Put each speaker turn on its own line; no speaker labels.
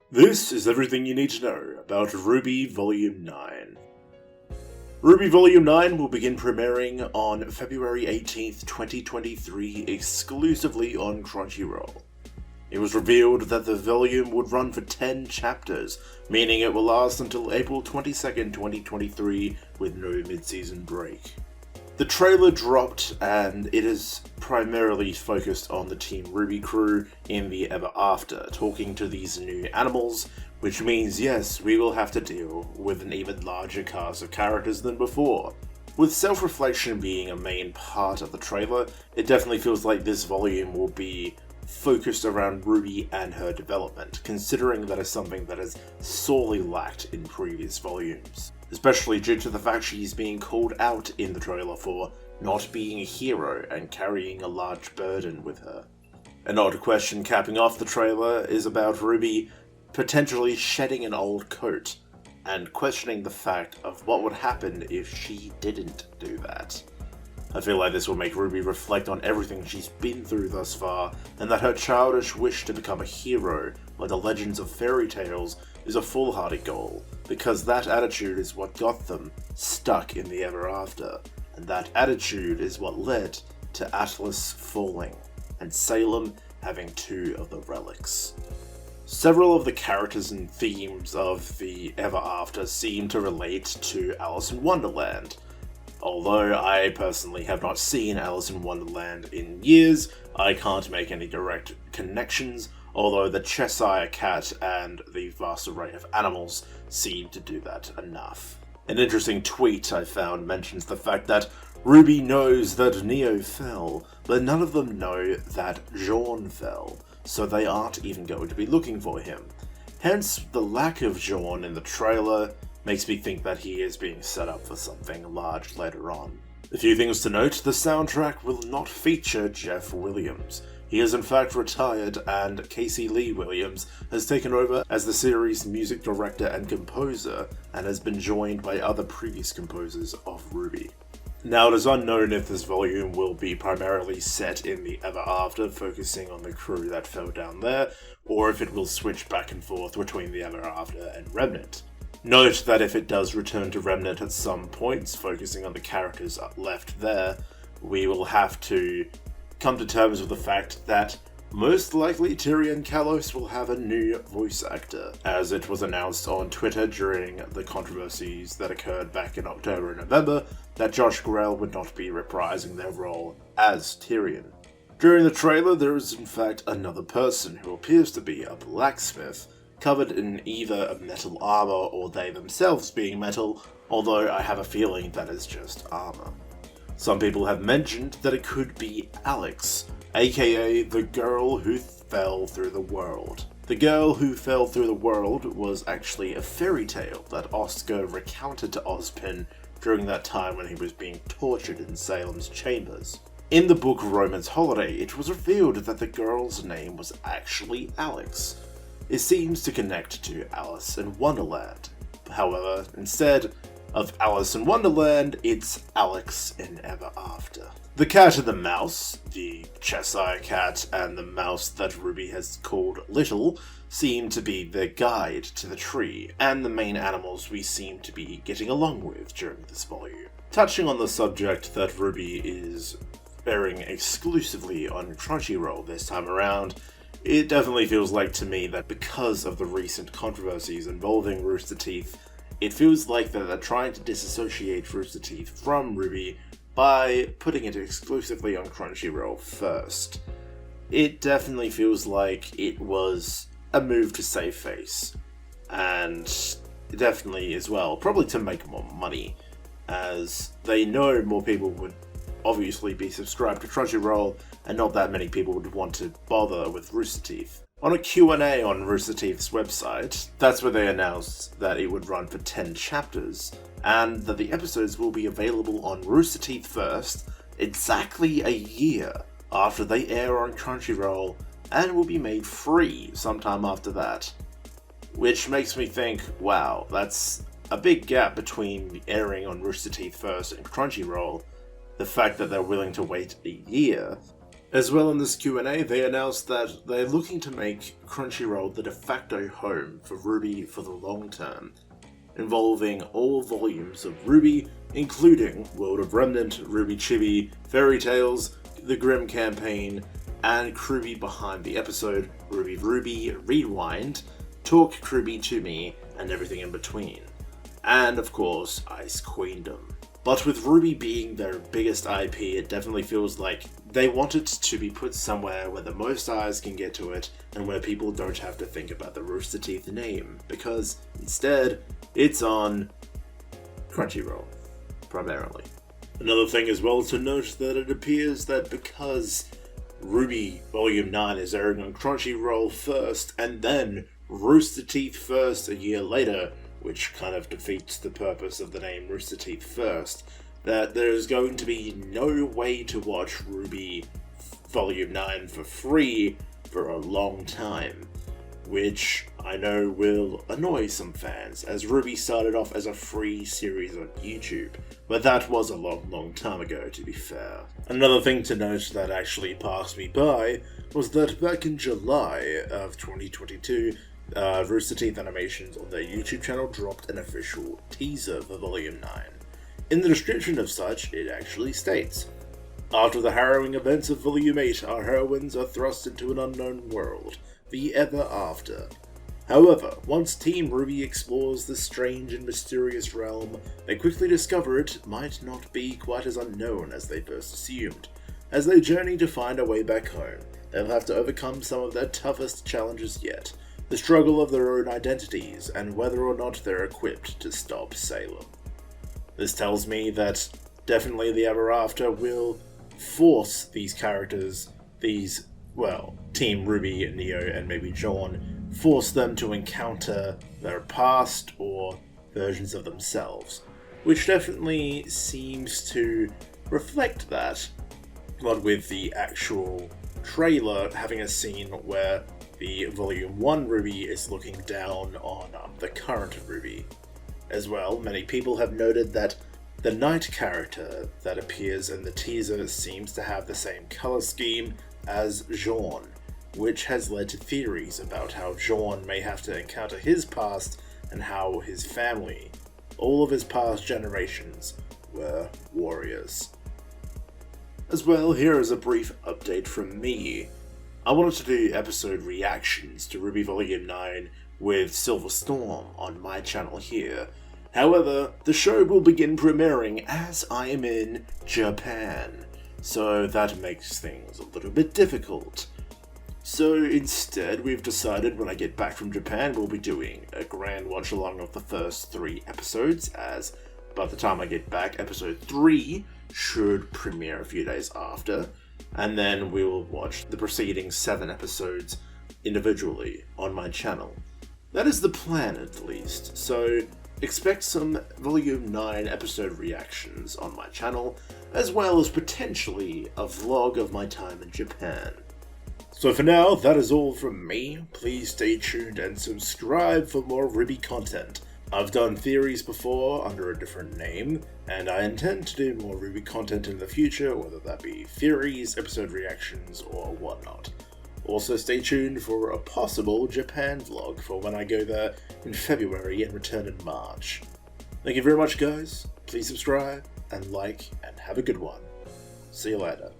This is everything you need to know about RWBY Volume 9. RWBY Volume 9 will begin premiering on February 18th, 2023, exclusively on Crunchyroll. It was revealed that the volume would run for 10 chapters, meaning it will last until April 22nd, 2023, with no mid-season break. The trailer dropped, and it is primarily focused on the Team RWBY crew in the Ever After, talking to these new animals, which means yes, we will have to deal with an even larger cast of characters than before. With self-reflection being a main part of the trailer, it definitely feels like this volume will be focused around RWBY and her development, considering that is something that has sorely lacked in previous volumes. Especially due to the fact she's being called out in the trailer for not being a hero and carrying a large burden with her. An odd question capping off the trailer is about RWBY potentially shedding an old coat, and questioning the fact of what would happen if she didn't do that. I feel like this will make RWBY reflect on everything she's been through thus far, and that her childish wish to become a hero, like the legends of fairy tales, is a foolhardy goal, because that attitude is what got them stuck in the Ever After, and that attitude is what led to Atlas falling, and Salem having 2 of the relics. Several of the characters and themes of the Ever After seem to relate to Alice in Wonderland. Although I personally have not seen Alice in Wonderland in years, I can't make any direct connections, although the Cheshire Cat and the vast array of animals seem to do that enough. An interesting tweet I found mentions the fact that RWBY knows that Neo fell, but none of them know that Jean fell, so they aren't even going to be looking for him. Hence, the lack of Jean in the trailer makes me think that he is being set up for something large later on. A few things to note: the soundtrack will not feature Jeff Williams. He is in fact retired, and Casey Lee Williams has taken over as the series' music director and composer, and has been joined by other previous composers of RWBY. Now, it is unknown if this volume will be primarily set in the Ever After, focusing on the crew that fell down there, or if it will switch back and forth between the Ever After and Remnant. Note that if it does return to Remnant at some points, focusing on the characters left there, we will have to come to terms with the fact that most likely Tyrion Kalos will have a new voice actor, as it was announced on Twitter during the controversies that occurred back in October and November that Josh Grell would not be reprising their role as Tyrion. During the trailer, there is in fact another person who appears to be a blacksmith, covered in either a metal armor or they themselves being metal, although I have a feeling that is just armor. Some people have mentioned that it could be Alex, aka the girl who fell through the world. The girl who fell through the world was actually a fairy tale that Oscar recounted to Ozpin during that time when he was being tortured in Salem's chambers. In the book Roman's Holiday, it was revealed that the girl's name was actually Alex. It seems to connect to Alice in Wonderland. However, instead of Alice in Wonderland, it's Alex in Ever After. The cat and the mouse, the Cheshire Cat and the mouse that RWBY has called Little, seem to be their guide to the tree, and the main animals we seem to be getting along with during this volume. Touching on the subject that RWBY is airing exclusively on Crunchyroll this time around, it definitely feels like to me that because of the recent controversies involving Rooster Teeth, it feels like that they're trying to disassociate Rooster Teeth from RWBY by putting it exclusively on Crunchyroll first. It definitely feels like it was a move to save face, and definitely as well, probably to make more money, as they know more people would obviously be subscribed to Crunchyroll, and not that many people would want to bother with Rooster Teeth. On a Q&A on Rooster Teeth's website, that's where they announced that it would run for 10 chapters, and that the episodes will be available on Rooster Teeth first, exactly a year after they air on Crunchyroll, and will be made free sometime after that. Which makes me think, wow, that's a big gap between airing on Rooster Teeth first and Crunchyroll. The fact that they're willing to wait a year As well, in this Q&A, they announced that they're looking to make Crunchyroll the de facto home for RWBY for the long term, involving all volumes of RWBY, including World of Remnant, RWBY Chibi, Fairy Tales, The Grimm Campaign, and Crewbie Behind the Episode, RWBY Rewind, Talk Crewbie to Me, and everything in between. And, of course, Ice Queendom. But with RWBY being their biggest IP, it definitely feels like they want it to be put somewhere where the most eyes can get to it, and where people don't have to think about the Rooster Teeth name, because instead, it's on Crunchyroll, primarily. Another thing as well to note that it appears that because RWBY Volume 9 is airing on Crunchyroll first, and then Rooster Teeth first a year later, which kind of defeats the purpose of the name Rooster Teeth first, that there's going to be no way to watch RWBY Volume 9 for free for a long time, which I know will annoy some fans, as RWBY started off as a free series on YouTube, but that was a long time ago, to be fair. Another thing to note that actually passed me by was that back in July of 2022, Rooster Teeth Animations on their YouTube channel dropped an official teaser for Volume 9. In the description of such, it actually states, "After the harrowing events of Volume 8, our heroines are thrust into an unknown world, the Ever After. However, once Team RWBY explores this strange and mysterious realm, they quickly discover it might not be quite as unknown as they first assumed. As they journey to find a way back home, they'll have to overcome some of their toughest challenges yet, the struggle of their own identities, and whether or not they're equipped to stop Salem." This tells me that definitely the Ever After will force these characters, Team RWBY, Neo, and maybe Jaune, force them to encounter their past or versions of themselves, which definitely seems to reflect that, but with the actual trailer having a scene where the Volume 1 RWBY is looking down on the current RWBY. As well, many people have noted that the Night character that appears in the teaser seems to have the same color scheme as Jaune, which has led to theories about how Jaune may have to encounter his past and how his family, all of his past generations, were warriors. As well, here is a brief update from me. I wanted to do episode reactions to RWBY Volume 9 with Silver Storm on my channel here. However, the show will begin premiering as I am in Japan, so that makes things a little bit difficult. So instead, we've decided when I get back from Japan, we'll be doing a grand watch along of the first 3 episodes, as by the time I get back, episode 3 should premiere a few days after, and then we will watch the preceding 7 episodes individually on my channel. That is the plan, at least, so expect some Volume 9 episode reactions on my channel, as well as potentially a vlog of my time in Japan. So for now, that is all from me. Please stay tuned and subscribe for more RWBY content. I've done theories before under a different name, and I intend to do more RWBY content in the future, whether that be theories, episode reactions, or whatnot. Also stay tuned for a possible Japan vlog for when I go there in February and return in March. Thank you very much, guys. Please subscribe and like, and have a good one. See you later.